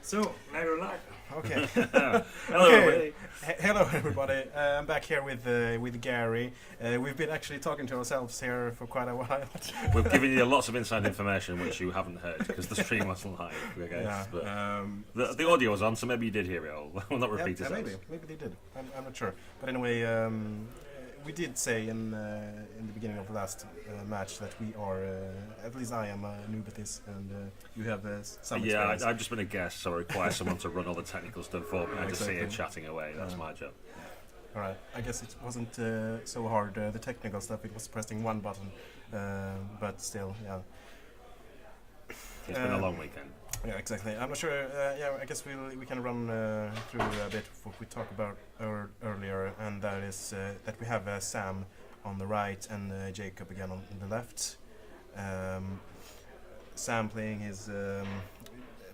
So, now you're live. Okay. Hello, everybody. Hello, everybody. I'm back here with Gary. We've been actually talking to ourselves here for quite a while. We've given you lots of inside information which you haven't heard because the stream wasn't live, I guess. Yeah. But the audio was on, so maybe you did hear it all. We'll not repeat it. Maybe they did. I'm not sure. But anyway, we did say in the beginning of the last match that we are, at least I am a noob at this, and you have some experience. I've just been a guest, so I require someone to run all the technical stuff for me. I just sit here chatting away. That's my job. All right. I guess it wasn't so hard. The technical stuff, it was pressing one button, but still, yeah. It's been a long weekend. Yeah, exactly. I'm not sure. I guess we can run through a bit of what we talked about earlier, and that is that we have Sam on the right and Jakob again on the left. Sam playing his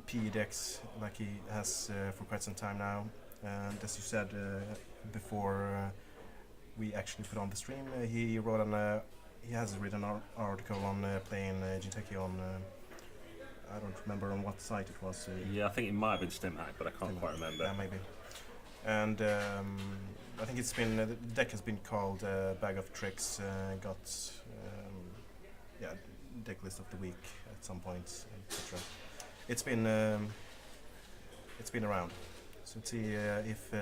PE decks like he has for quite some time now, and as you said before we actually put on the stream, he has written an article on playing Jinteki on. I don't remember on what site it was. I think it might have been StimHack, but I can't quite remember. Yeah, maybe. And I think it's been the deck has been called Bag of Tricks. Got deck list of the week at some point, etc. It's been around. So let's see if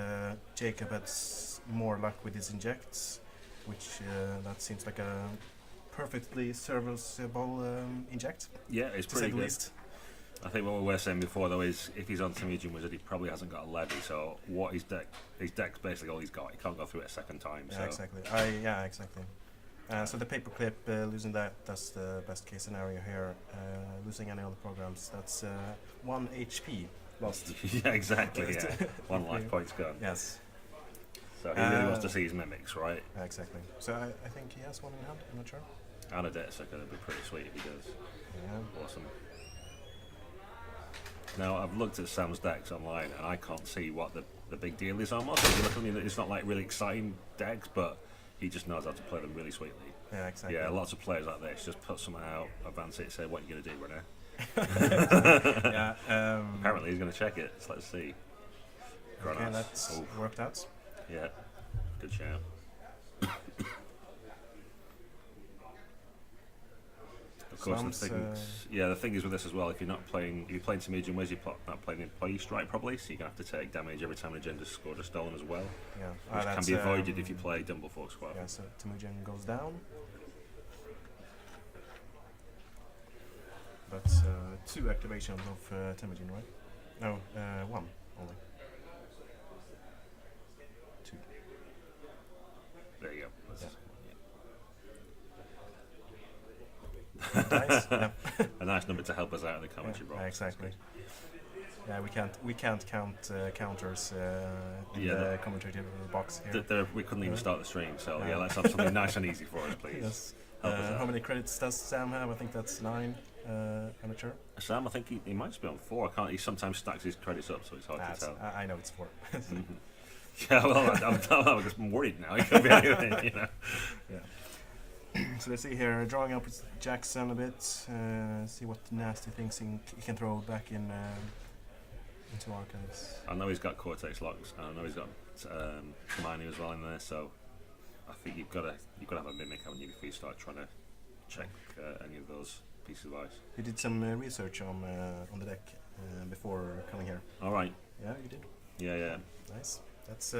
Jakob has more luck with his injects, which that seems like a perfectly serviceable inject. Yeah, it's to pretty say the good. least. I think what we were saying before though is if he's on Team Wizard, he probably hasn't got a levy. So what his deck's basically all he's got. He can't go through it a second time. Yeah, so. exactly. Exactly. So the paperclip, losing that's the best case scenario here. Losing any other programs, that's 1 HP lost. Yeah, exactly. Yeah, 1 life point's gone. Yes. So he really wants to see his mimics, right? Exactly. So I think he has one in hand. I'm not sure. And a deck, so it'd be pretty sweet if he does. Yeah. Awesome. Now I've looked at Sam's decks online and I can't see what the big deal is almost. If you look at me, it's not like really exciting decks, but he just knows how to play them really sweetly. Yeah, exactly. Yeah, lots of players like this just put something out, advance it, say what are you gonna do, Renee? Yeah. Apparently he's gonna check it. So let's see. Okay, that's worked out. Yeah, good shout. Of course, the thing is with this as well. If you're playing Team Wiz, you're not playing Employee Strike probably, so you're gonna have to take damage every time an agenda's scored or stolen as well. Yeah, which can be avoided if you play Dumblefork Squad. Yeah, so Temujin goes down. That's 2 activations of Temujin, right? No, 1 only. 2. There you go. Nice. Yeah. A nice number to help us out in the commentary box. Exactly. Yeah, we can't count counters in the commentary box here. We couldn't even start the stream, so let's have something nice and easy for us, please. Yes. How many credits does Sam have? I think that's 9. I'm not sure. Sam, I think he might be on 4. He sometimes stacks his credits up, so it's hard to tell. I know it's 4. Yeah, well, I'm worried now. It could be anything, you know. Yeah. So let's see here, drawing up with Jackson a bit, see what nasty things he can throw back into archives. I know he's got Cortex locks, and I know he's got Hermione as well in there, so I think you've got to have a mimic, haven't you, before you start trying to check any of those pieces of ice. You did some research on the deck before coming here. All right. Yeah, you did. Yeah. Nice. That's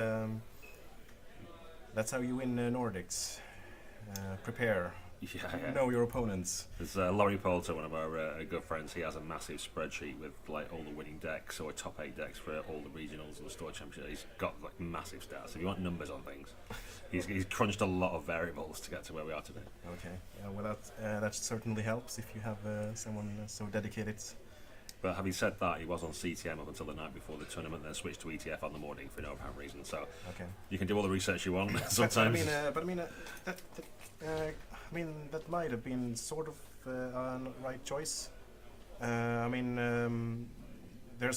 how you win Nordics. Prepare. Yeah. Know your opponents. There's Laurie Poulter, one of our good friends. He has a massive spreadsheet with like all the winning decks or top-8 decks for all the regionals and the store championship. He's got like massive stats. If you want numbers on things, he's crunched a lot of variables to get to where we are today. Okay. Well, that certainly helps if you have someone so dedicated. But having said that, he was on CTM up until the night before the tournament, then switched to ETF on the morning for no apparent reason. So you can do all the research you want sometimes. That might have been sort of a right choice. There's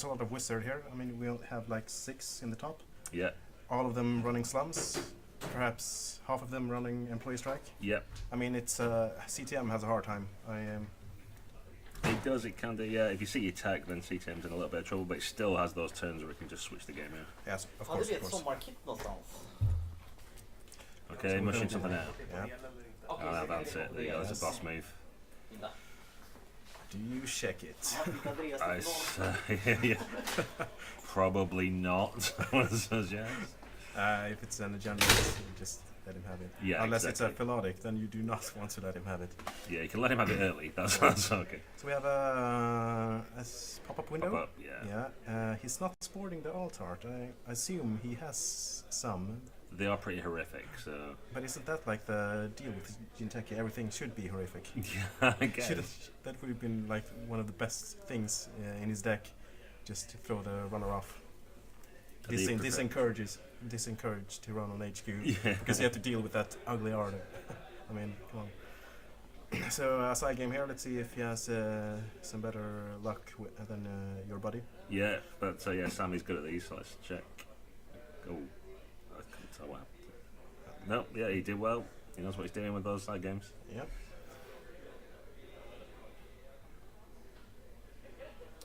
a lot of wizard here. We'll have like 6 in the top. Yeah. All of them running slums. Perhaps half of them running employee strike. Yep. It's CTM has a hard time. It does, it can do, yeah. If you see your tech, then CTM's in a little bit of trouble, but it still has those turns where it can just switch the game out. Yes, of Hade course, vi of ett course. sommarkit någonstans? Okay, mushing something out. Okej, I'll så advance it. There you go, it's a boss move. Linda. Do you check it? Ja, titta, Andreas, I say, probably not. Says yes. If it's an agenda, just let him have it. Yeah, Unless exactly. it's a Philodic, then you do not want to let him have it. Yeah, you can let him have it early. That's okay. So we have a pop-up window. Pop up, yeah. Yeah, he's not sporting the alt art. I assume he has some, They are pretty horrific, so but isn't that like the deal with Jinteki? Everything should be horrific. yeah, I guess. That would have been like one of the best things in his deck, just to throw the runner off. Do you prefer- Disencourage to run on HQ Yeah. because you have to deal with that ugly art. I mean, come on. So a side game here. Let's see if he has some better luck than your buddy. Yeah, but yeah, Sammy's good at these, so let's check. Oh, I couldn't tell what happened. No, yeah, he did well. He knows what he's doing with those side games. Yep.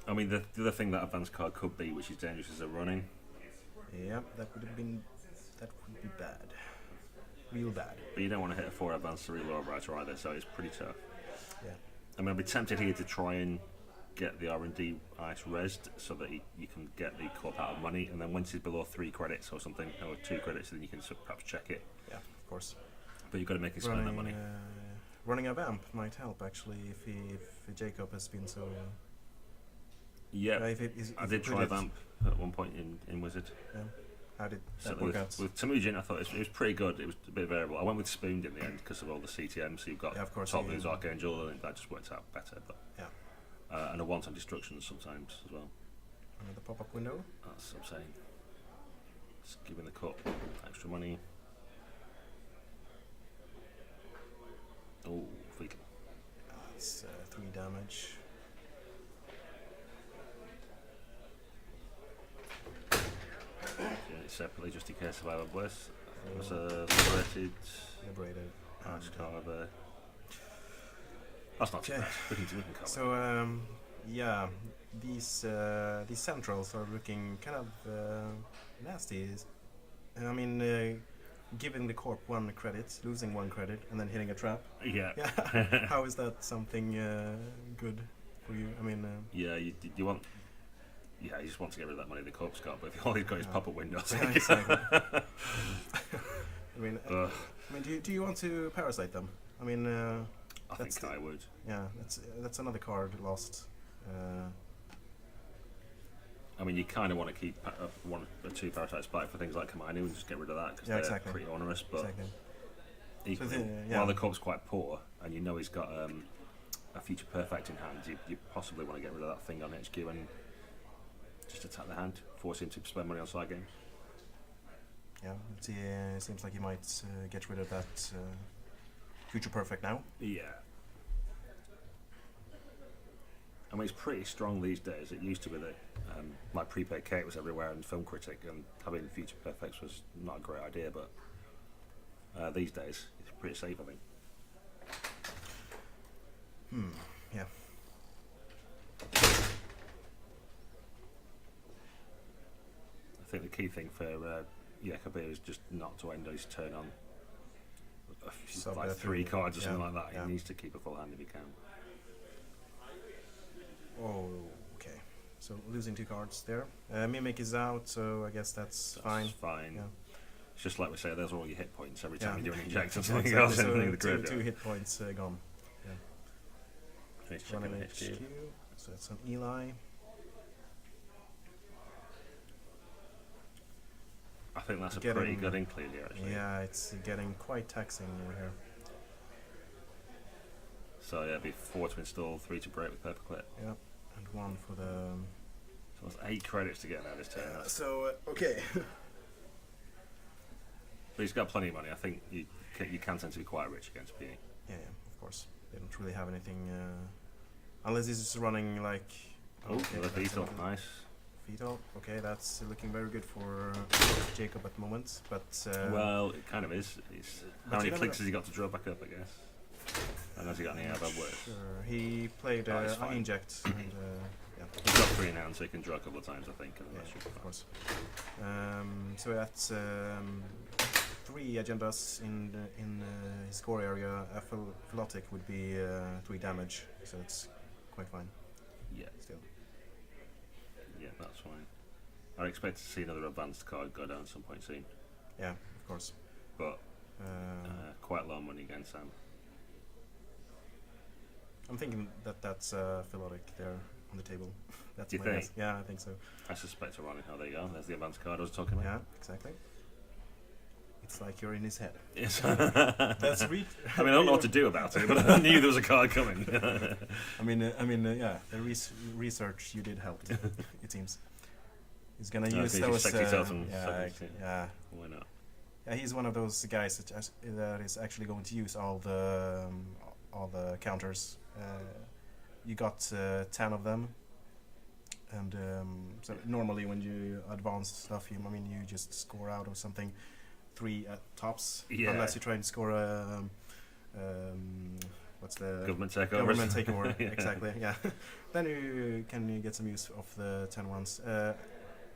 I mean, the other thing that advanced card could be, which is dangerous, is a running. Yep. That would be bad. Real bad. But you don't want to hit a 4 advanced to reload writer either, so it's pretty tough. Yeah. I mean, I'd be tempted here to try and get the R&D ice rezzed so that you can get the corp out of money, and then once it's below 3 credits or something, or 2 credits, then you can perhaps check it. Yeah, of course. But you've got to make it spend that money. Running a vamp might help actually if Jakob has been so. Yeah, if I did try vamp at one point in Wizard. Yeah. How did that Certainly work out? with Temujin, I thought it was pretty good. It was a bit variable. I went with Spooned in the end because of all the CTMs. So you've got Yeah, of course, Top yeah. Moves, Archangel, and that just worked out better. But Yeah. and a one-time destruction sometimes as well. Another pop-up window. That's what I'm saying. Just giving the cup extra money. Oh, fatal. It's 3 damage. Yeah, separately, just in case of our bliss. It was a liberated Liberated. arch card there. That's not too Okay. bad. We can cover. So yeah, these centrals are looking kind of nasty. I mean, giving the corp 1 credit, losing 1 credit, and then hitting a trap. Yeah. Yeah. How is that something good for you? I mean, Yeah, you want. Yeah, you just want to get rid of that money the corpse got, but if all he's got is Yeah. pop-up windows. yeah, exactly. I mean, Ugh, do you want to parasite them? I mean, I That's think I would. yeah, that's another card lost. I mean, you kind of want to keep 1 or 2 parasite spike for things like Kaminu and just get rid of that because Yeah, they're exactly. pretty onerous. But Exactly. equally, yeah. while the corp's quite poor and you know he's got a future perfect in hand, you possibly want to get rid of that thing on HQ and just attack the hand, force him to spend money on side game. Yeah, it seems like he might get rid of that future perfect now. Yeah. I mean, it's pretty strong these days. It used to be that my prepaid Kate was everywhere and Film Critic, and having future perfects was not a great idea, but these days it's pretty safe, I think. Yeah. I think the key thing for Jakob is just not to end his turn on So like that 3 cards or yeah, something like that. yeah. He needs to keep a full hand if he can. Oh, okay. So losing 2 cards there. Mimic is out, so I guess that's fine. Fine. Yeah. It's just like we say, those are all your hit points every Yeah. time you do an inject or Yeah, something exactly. else. So in the two graveyard. hit points gone. He's checking Running the HQ. HQ. So it's an Eli. I think that's a Getting- pretty good include here, actually. Yeah, it's getting quite taxing over here. So yeah, it'd be 4 to install, 3 to break with Paperclip. Yep. And 1 for the. So that's 8 credits to get out this turn. So okay. But he's got plenty of money. I think you can tend to be quite rich against PE. Yeah, of course. They don't really have anything. Unless he's just running like. Oh, okay, another that's Beetle. another Nice. Beetle. Okay, that's looking very good for Jakob at the moment. But Well, it kind of is. It's, but how many you never clicks has he got to draw back up, I guess? And has he got any other words? Sure. He played Oh, it's fine. inject and yeah. He's got 3 in hand, so he can draw a couple of times, I think. And that should be Of fine. course. So that's 3 agendas in his core area. A Philotic would be 3 damage, so it's quite fine Yeah, still. yeah, that's fine. I expect to see another advanced card go down at some point soon, Yeah, of course. but quite low money against Sam. I'm thinking that that's Philotic there on the table. That's You my think? guess. Yeah, I think so. I suspect a running. Oh, there you go. There's the advanced card I was talking about. Yeah, exactly. It's like you're in his head. Yes. That's I mean, I don't know what to do about it, but I knew there was a card coming. Yeah, the research you did helped. It seems. He's gonna No, use can you those. just check yourself and Yeah, something, yeah. Why not? Yeah, he's one of those guys that is actually going to use all the counters. You got 10 of them, and so normally when you advance stuff, you just score out of something 3 at tops, Yeah. unless you try and score what's the Government takeover. government takeover. Yeah. Exactly. Yeah. Then you can get some use of the 10 ones.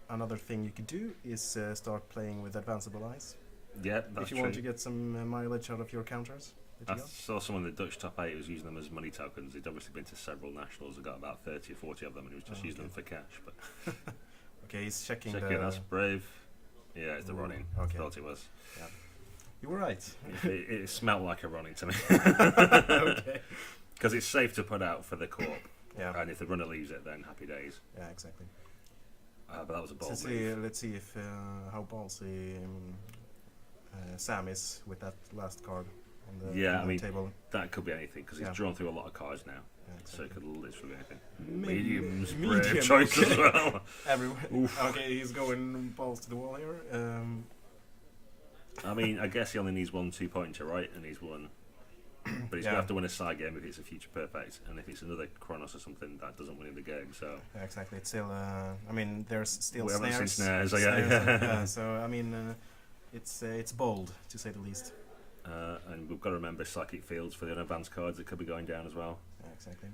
Another thing you could do is start playing with advanceable eyes. Yeah, that's If you true. want to get some mileage out of your counters. that I you got. saw someone in the Dutch top 8 was using them as money tokens. He'd obviously been to several nationals and got about 30 or 40 of them, and he was just Oh, using okay. them for cash. But Okay, he's checking checking, that's brave. Yeah, it's the Ooh, running. okay. Thought it was. You were right. It smelled like a running to me. Okay. Because it's safe to put out for the corp. Yeah. And if the runner leaves it, then happy days. Yeah, exactly. But that was a bold Let's move. see if how ballsy Sam is with that last card on the, Yeah, on I the mean, table. That could be anything, because he's Yeah. drawn through a lot of cards now. Yeah, So it exactly. could literally be anything. Medium- Medium's medium, brave choice as okay. well. Everyone. Okay, he's going balls to the wall here. I mean, I guess he only needs 1 2-pointer, right? And he's won. But he's going Yeah. to have to win a side game if it's a future perfect. And if it's another Kronos or something, that doesn't win him the game. So Yeah, exactly. It's still. There's still We haven't snares. seen snares, I guess. Yeah, so it's bold to say the least. and we've got to remember psychic fields for the unadvanced cards that could be going down as well. Yeah, exactly.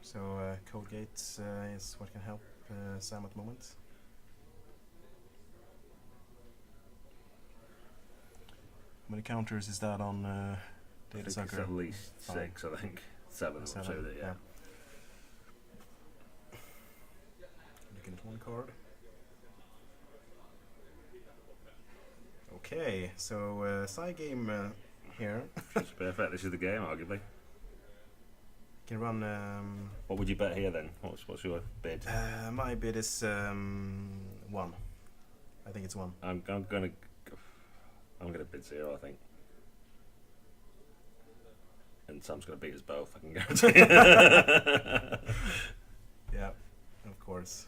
So code gates is what can help Sam at the moment. How many counters is that on I Data think it's Sucker? at least 6, I think. 7 or so, yeah. Looking at one card. Okay, so side game here. It's perfect. This is the game, arguably. Can run. What would you bet here then? What's your bid? My bid is 1. I think it's 1. I'm gonna bid 0, I think. And Sam's gonna beat us both, I can guarantee. Yeah, of course.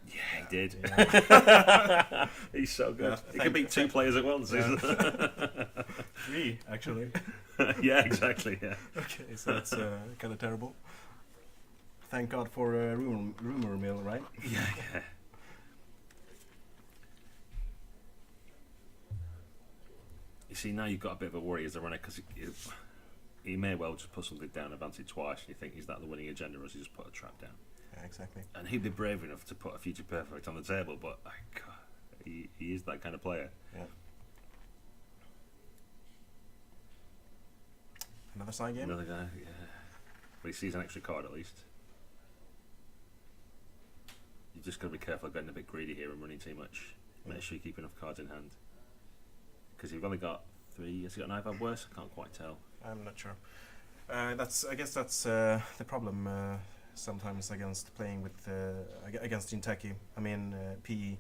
Yeah, he did. Yeah. He's so good. Yeah, He can beat 2 players at once. Yeah. 3, actually. Yeah, exactly. Yeah. Okay, so that's kind of terrible. Thank God for rumor mill, right? Yeah. You see, now you've got a bit of a worry as a runner because he may well just put something down, advance it twice, and you think, is that the winning agenda, or has he just put a trap down? Yeah, exactly. And he'd be brave enough to put a future perfect on the table, but God, he is that kind of player. Yeah. Another side game? Another guy, yeah. But he sees an extra card at least. You just got to be careful of getting a bit greedy here and running too much. Make sure you keep enough cards in hand. Because you've only got 3. Has he got an iPad worse? I can't quite tell. I'm not sure. I guess that's the problem sometimes against playing with against Jinteki. I mean PE.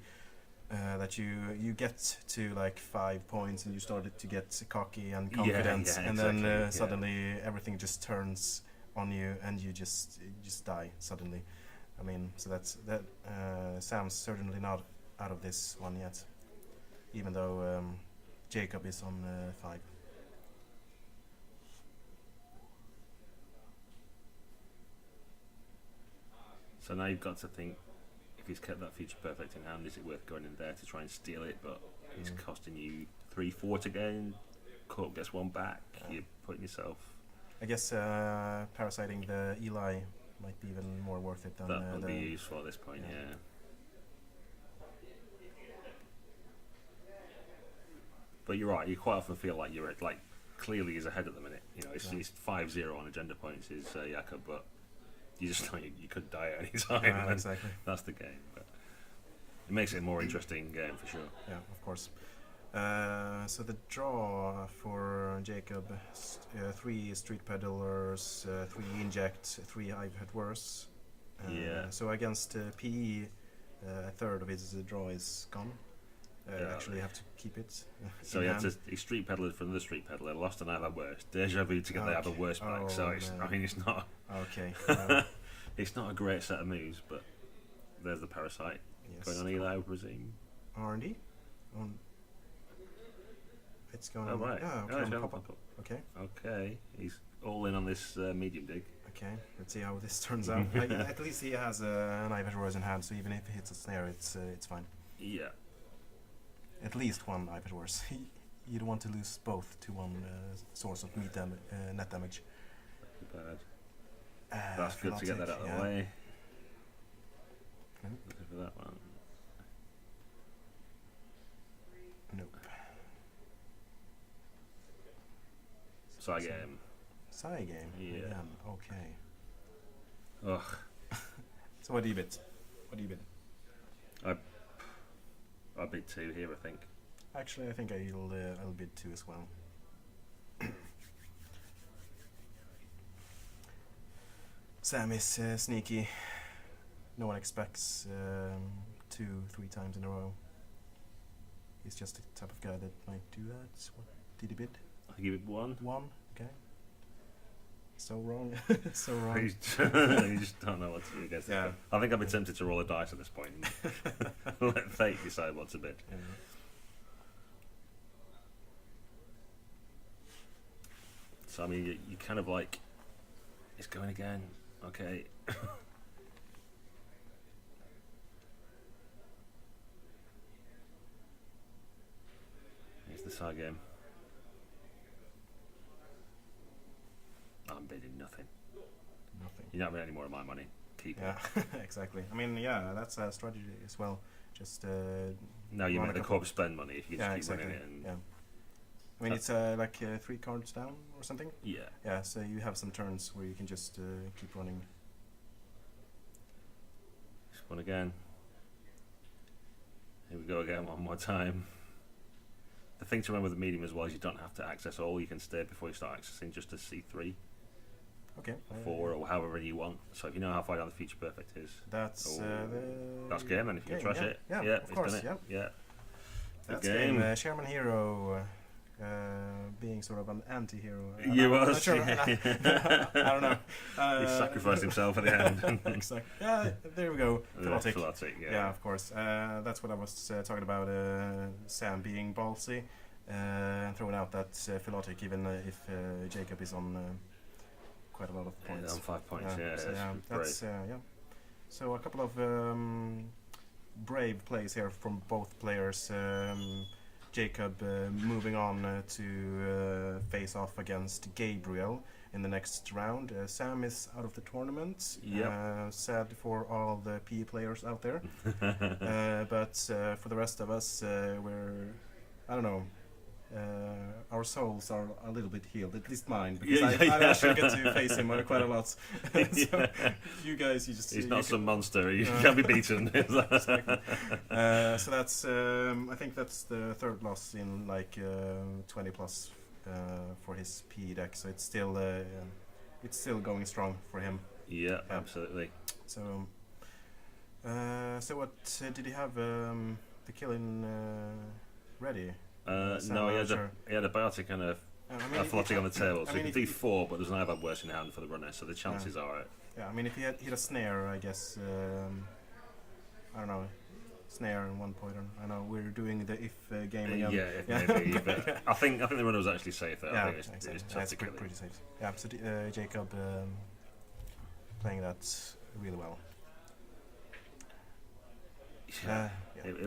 That you get to like 5 points and you started to get cocky and confident, yeah, and exactly, then yeah. suddenly everything just turns on you and you just die suddenly. I mean, so that Sam's certainly not out of this one yet, even though Jakob is on 5. So now you've got to think, if if he's kept that Future Perfect in hand, is it worth going in there to try and steal it? But it's costing you 3-4 to gain. Corp gets one back. You're putting yourself. I guess parasiting the Eli might be even more worth it than That would the be useful at this point. Yeah. But you're right. You quite often feel like you're like clearly he's ahead at the minute. You know, he's 5-0 on agenda points. Is Jakob, but you just know you could die at any time. Yeah, exactly. That's the game. But it makes it a more interesting game for sure. Yeah, of course. So the draw for Jakob: 3 Street Peddlers, 3 Inject, 3 I've Had Worse. Yeah. So against PE, a third of his draw is gone. Actually, have to keep it. So he street peddled from the street peddler, lost an I've Had Worse, deja vu to get the I've Had Worse back. So it's not. Okay. It's not a great set of moves, but there's the parasite going on Eli, I presume. R&D. It's going. Oh right. Yeah. Okay. Oh, it's on on pop-up. Okay. Okay. He's all in on this medium dig. Okay. Let's see how this turns out. At least he has an I've Had Worse in hand, so even if he hits a snare, it's fine. Yeah. At least one I've Had Worse. You don't want to lose both to one source of net damage. Too bad. That's good to get that out of the way. Nope. Looking for that one. Nope. Side game. Side game. Yeah. Okay. Ugh. So what do you bid? What do you bid? I bid 2 here, I think. Actually, I think I'll bid 2 as well. Sam is sneaky. No one expects 2-3 times in a row. He's just the type of guy that might do that. What did he bid? I give it 1. 1. Okay. So wrong. So wrong. You just don't know what to do against Yeah. it. I think I'd be tempted to roll a dice at this point and let fate decide what to bid. Yeah. So I mean, you kind of like, it's going again. Okay. Here's the side game. I'm bidding nothing. Nothing. You're not getting any more of my money. Keep Yeah, it. exactly. I mean, yeah, that's a strategy as well. Just Now you run make a the couple- corp spend money if you just yeah, keep exactly. running it. And Yeah. I mean, it's like 3 cards down or something. yeah. Yeah, so you have some turns where you can just keep running. Just one again. Here we go again one more time. The thing to remember with the medium as well is you don't have to access all. You can stay before you start accessing just to C3, Okay. 4, or however many you want. So if you know how far down the Future Perfect is, That's that's game. And if you can game, trash yeah. it, Yeah, yeah, of it's course, done it. yeah. Yeah. Good That's game. Sherman Hero being sort of an anti-hero. You I'm not was, sure. yeah. I don't know. He sacrificed himself at the end. Exactly. Yeah, there we go. Philotic. Philotic, yeah. Yeah, of course. That's what I was talking about. Sam being ballsy and throwing out that Philotic, even if Jakob is on quite a lot of points. On 5 points, yeah. So, that's that's yeah. So a couple of brave plays here from both players. Jakob moving on to face off against Gabriel in the next round. Sam is out of the tournament. Yep. Sad for all the PE players out there. But for the rest of us, I don't know. Our souls are a little bit healed, at least mine, because I actually get to face him quite a lot. So you guys, he's not some monster. He can't be beaten. Exactly. So that's I think that's the third loss in like 20 plus for his PE deck. So it's still going strong for him. Yeah, absolutely. So so what did he have the killing ready? No, he had a biotic and a Philotic on the table, so he can do 4, but there's an I've Had Worse in hand for the runner, so the chances are it. Yeah, I mean, if he had hit a snare, I guess, I don't know, snare and 1 pointer. I know we're doing the if game again. Yeah, maybe, but I think the runner was actually safe there. Yeah, I think it's exactly. tough That's to kill pretty safe. Yeah, so Jakob playing that really well. Yeah. It